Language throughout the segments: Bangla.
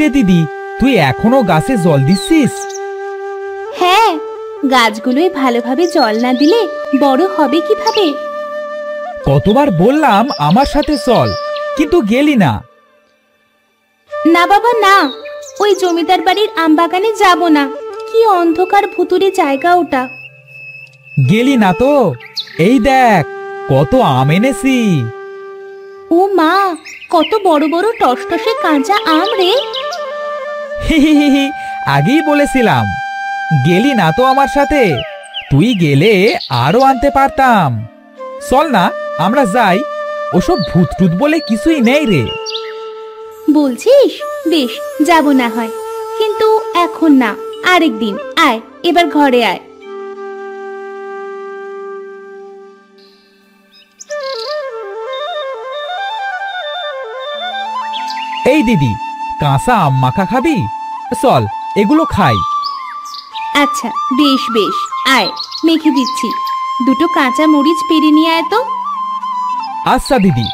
রে দিদি, তুই এখনো গাছে জল দিচ্ছিস? হ্যাঁ, গাছগুলোয় ভালোভাবে জল না দিলে বড় হবে কিভাবে? কতবার বললাম আমার সাথে চল, কিন্তু গেলি না। না বাবা না, ওই জমিদার বাড়ির আম বাগানে যাব না। কি অন্ধকার ভুতুড়ে জায়গা ওটা। গেলি না তো? এই দেখ কত আম এনেছি। ও মা, কত বড় বড় টসটসে কাঁচা আম রে। আগেই বলেছিলাম, গেলি না তো আমার সাথে। তুই গেলে আরো আনতে পারতাম। চল না, আমরা যাই। ওসব ভূত টুত বলে কিছুই নেই রে। বলছিস? বেশ, যাব না হয়, কিন্তু এখন না, আরেকদিন। আয়, এবার ঘরে আয়। এই দিদি, কাঁচা আম মাখা খাবি? চল, এগুলো খাই। আচ্ছা বেশ বেশ, আয়, মেখে দিচ্ছি। দুটো কাঁচা মরিচ পেরে নিয়ে আয় তো। আচ্ছা দিদি।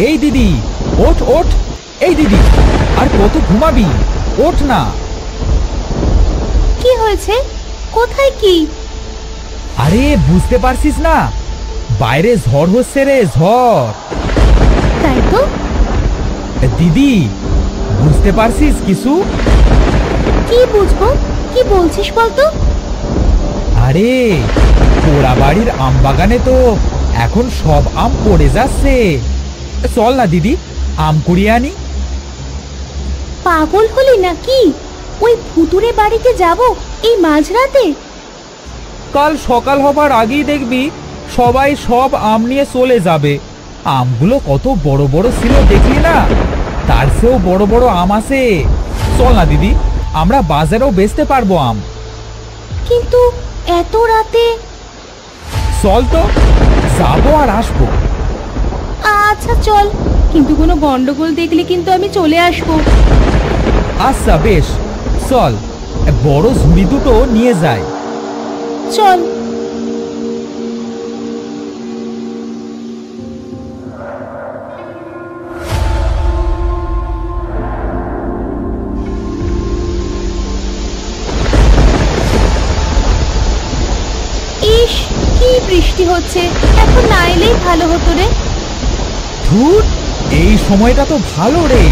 এই দিদি, ওঠ ওঠ। এই দিদি, আর কত ঘুমাবি? ওঠ না। কি হয়েছে? কোথায় কি? আরে বুঝতে পারছিস না? বাইরে ঝড় হচ্ছে রে, ঝড়। তাই তো। দিদি, বুঝতে পারছিস কিছু? কি বুঝবো? কি বলছিস বলতো? আরে পোড়া বাড়ির আম বাগানে তো এখন সব আম পড়ে যাচ্ছে। চল না দিদি, আম কুড়িয়ে আনি। পাগল হলি নাকি? ওই ভুতুরে বাড়িতে যাব এই মাঝরাতে? কাল সকাল হবার আগেই দেখবি সবাই সব আম নিয়ে চলে যাবে। আমগুলো কত বড় বড় ছিল দেখলি না? তার চেয়েও বড় বড় আম আছে। চল না দিদি, আমরা বাজারেও বেচতে পারবো আম। কিন্তু এত রাতে? চল তো, যাবো আর আসবো। আচ্ছা চল, কিন্তু কোনো গন্ডগোল দেখলে কিন্তু আমি চলে আসবো। আচ্ছা বেশ, চল। বড় ঝুড়ি দুটো নিয়ে যাই। চল। ইস, কি বৃষ্টি হচ্ছে। এখন না এলেই ভালো হতো রে। ধুর, এই সময়টা তো ভালো রে।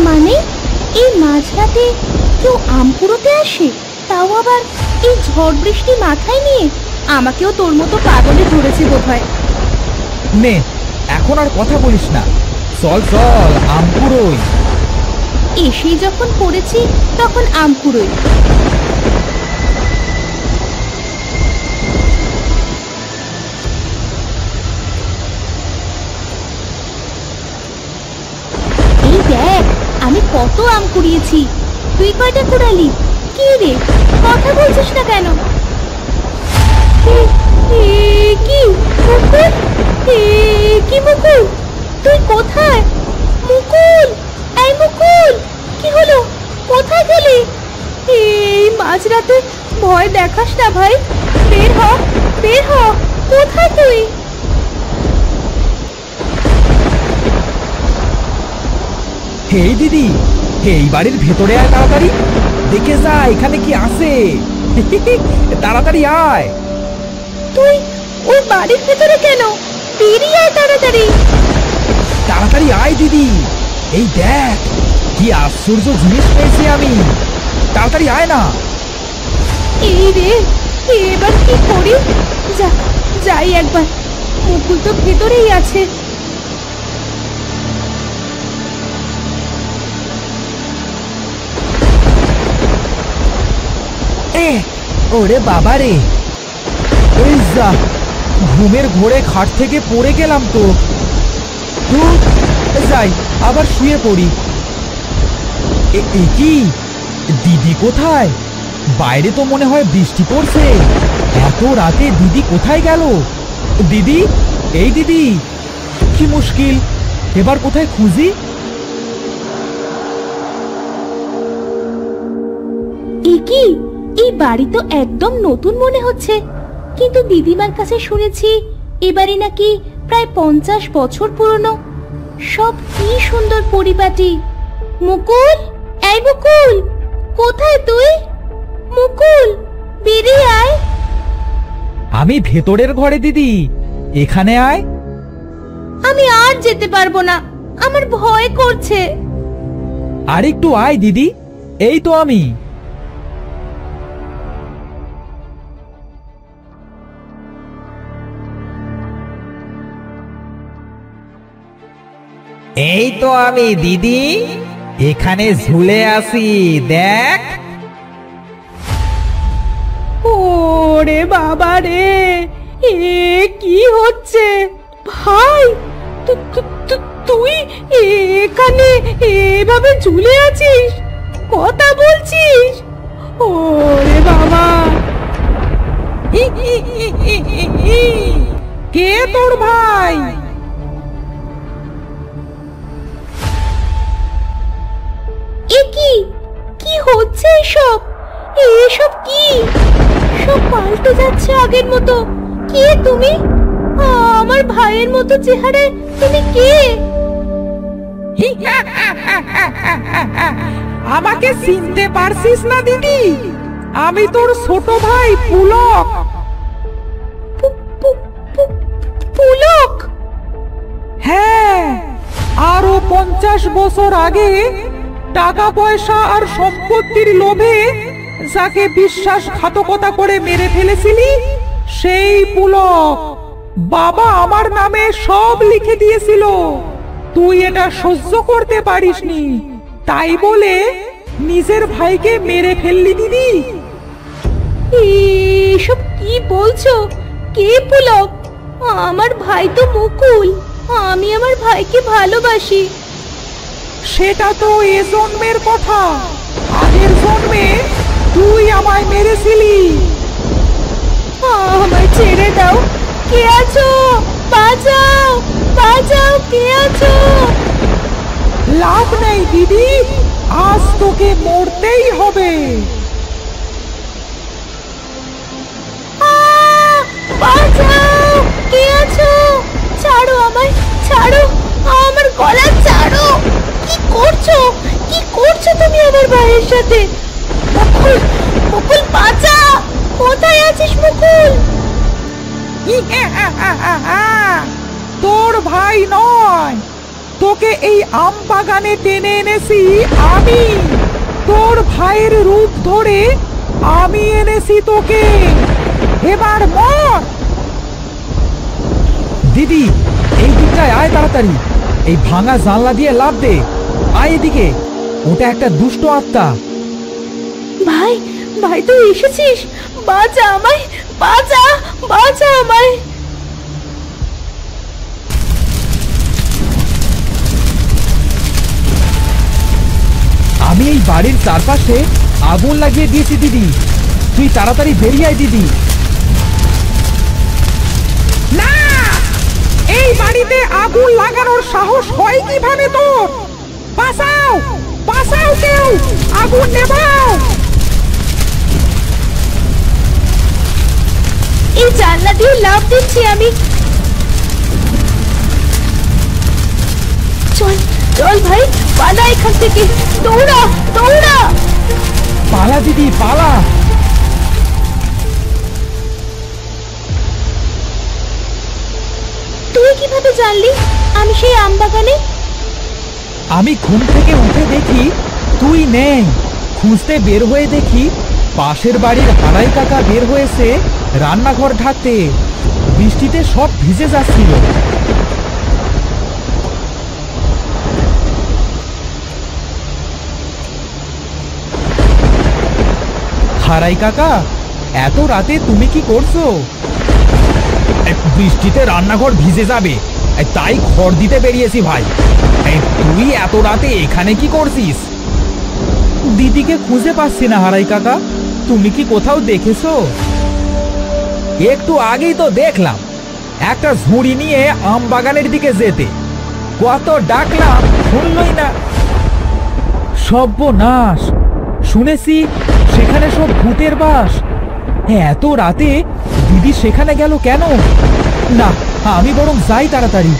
মানে এই মাঝরাতে কেউ আম কুড়োতে আসে? তাও আবার এই ঝড় বৃষ্টি মাথায় নিয়ে? আমাকেও তোর মতো পাগলে ধরেছে বোধহয়। নে, এখন আর কথা বলিস না। চল চল, আম কুড়োই। এসেই যখন পড়েছি তখন আম কুড়োই। এই দেখ, আমি কত আম কুড়িয়েছি। তুই কয়টা কুড়ালি? কি রে, কথা বলছিস না কেন? কি মুকুল? কি মুকুল, তুই কোথায়? মুকুল, এই মুকুল, কি হলো? কোথায় গেলি? এই মাঝরাতে ভয় দেখাস না ভাই। বের হ, বের হ। কোথায় তুই? হেই দিদি, এই বাড়ির ভেতরে আয় তাড়াতাড়ি। দেখে যা এখানে কি আছে। তাড়াতাড়ি আয়। তুই ওই বাড়ির ভেতরে কেন? বেরিয়ে আয় তাড়াতাড়ি। তাড়াতাড়ি আয় দিদি। এই দেখ কি আশ্চর্য জিনিস পেয়েছি আমি। তাড়াতাড়ি আয় না। এই রে, এবার কি করি? যাই একবার। মুকুল তো ভেতরেই আছে। ওরে বাবা রে, এই যা, ঘুমের ঘোরে খাট থেকে পড়ে গেলাম তো। ধুর, যাই আবার শুয়ে পড়ি। এ কি, দিদি কোথায়? বাইরে তো মনে হয় বৃষ্টি পড়ছে। এত রাতে দিদি কোথায় গেল? দিদি, এই দিদি, কি মুশকিল, এবার কোথায় খুঁজি? এ কি, এই বাড়ি তো একদম নতুন মনে হচ্ছে, কিন্তু দিদিমার কাছে শুনেছি এ বাড়ি নাকি প্রায় 50 বছর পুরনো। সব কি সুন্দর পরিপাটি। মুকুল, এই মুকুল, কোথায় তুই? মুকুল, বেরিয়ে আয়। আমি ভেতরের ঘরে দিদি, এখানে আয়। আমি আর যেতে পারবো না, আমার ভয় করছে। আর একটু আয় দিদি, এই তো আমি। এই তো আমি দিদি, এখানে ঝুলে আছি, দেখ। ওরে বাবা রে, এ কি হচ্ছে? ভাই, তুই এখানে এভাবে ঝুলে আছিস, কথা বলছিস? ওরে বাবা, কে তোর ভাই? এ কি, কি হচ্ছে এসব? এসব কি? সব পাল্টে যাচ্ছে আগের মতো। কে তুমি? আমার ভাইয়ের মতো চেহারায় তুমি কে? আমাকে চিনতে পারছিস না দিদি? আমি তোর ছোট ভাই পুলক। পুলক? হ্যাঁ, আরো 50 বছর আগে টাকা পয়সা আর সম্পত্তির লোভে যাকে বিশ্বাসঘাতকতা করে মেরে ফেলেছিলি, সেই পুলক। বাবা আমার নামে সব লিখে দিয়েছিল, তুই এটা সহ্য করতে পারিসনি, তাই বলে নিজের ভাইকে মেরে ফেললি দিদি। এসব কি বলছো? কে পুলক? আমার ভাই তো মুকুল, আমি আমার ভাইকে ভালোবাসি। সেটা তো এ জন্মের কথা, আগের জন্মে তুই আমায় মেরেছিলি। আমায় ছেড়ে দাও, কে আছো? বাঁচাও, বাঁচাও, কে আছো? লাভ নেই দিদি, আজ তোকে মরতেই হবে। বাঁচাও, কে আছো? ছাড়ো আমায়, ছাড়ো, আমার গলা ছাড়ো। কি করছো? কি করছো তুমি আমার ভাইয়ের সাথে? মুকুল, মুকুল বাঁচা, কোথায় আছিস মুকুল? তোর ভাই নয়, তোকে এই আম বাগানে টেনে এনেছি আমি। তোর ভাইয়ের রূপ ধরে আমি এনেছি তোকে, এবার মর। দিদি, এই দিকটায় আয় তাড়াতাড়ি, এই ভাঙা জানলা দিয়ে লাফ দে। আয় এদিকে, ওটা একটা দুষ্ট আত্মা। ভাই, ভাই তুই এসেছিস? বাঁচা আমায়, বাঁচা, বাঁচা আমায়। আমি এই বাড়ির চারপাশে আগুন লাগিয়ে দিয়েছি দিদি, তুই তাড়াতাড়ি বেরিয়ে আয় দিদি। না, এই বাড়িতে আগুন লাগানোর সাহস হয় কিভাবে তোর? বাঁচাও, বাঁচাও, কেউ আগুন নেভাও। এই জানলা দিয়ে লাফ দিচ্ছি আমি। চল, চল ভাই, পালা এখান থেকে, দৌড়া, দৌড়া। পালা দিদি, পালা। তুই কিভাবে জানলি আমি সেই আম বাগানে? আমি ঘুম থেকে উঠে দেখি তুই নেই। খুঁজতে বের হয়ে দেখি পাশের বাড়ির হারাই কাকা বের হয়েছে রান্নাঘর ঢাকতে। বৃষ্টিতে সব ভিজে যাচ্ছিল। হারাই কাকা, এত রাতে তুমি কি করছো? বৃষ্টিতে রান্নাঘর ভিজে যাবে, তাই খড় দিতে বেরিয়েছি ভাই। তুই এত রাতে এখানে কি করছিস? দিদিকে খুঁজে পাচ্ছি না হারাই কাকা, তুমি কি কোথাও দেখেছো? একটু আগেই তো দেখলাম একটা ঝুড়ি নিয়ে আম বাগানের দিকে যেতে, কত ডাকলাম শুনলই না। সর্বনাশ, শুনেছি সেখানে সব ভূতের বাস। এত রাতে দিদি সেখানে গেল কেন? না, আমি বরং যাই তাড়াতাড়ি।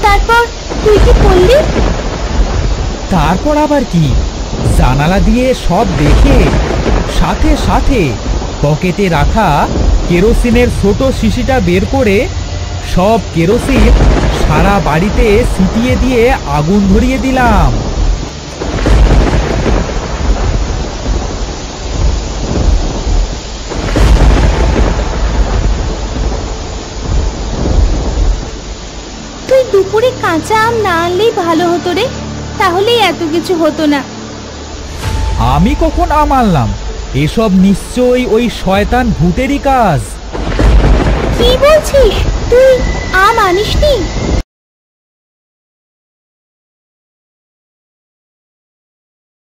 তারপর তুই কি করলি? তারপর আবার কি, জানালা দিয়ে সব দেখে সাথে সাথে পকেটে রাখা কেরোসিনের ছোট শিশিটা বের করে সব কেরোসিন সারা বাড়িতে ছিটিয়ে দিয়ে আগুন ধরিয়ে দিলাম। তুই দুপুরে কাঁচা আম না আনলেই ভালো হতো রে, তাহলে এত কিছু হতো না। আমি কখন আম আনলাম? এসব নিশ্চয়ই ওই শয়তান ভূতেরই কাজ। কি বলছিস? তুই আম আনিসনি?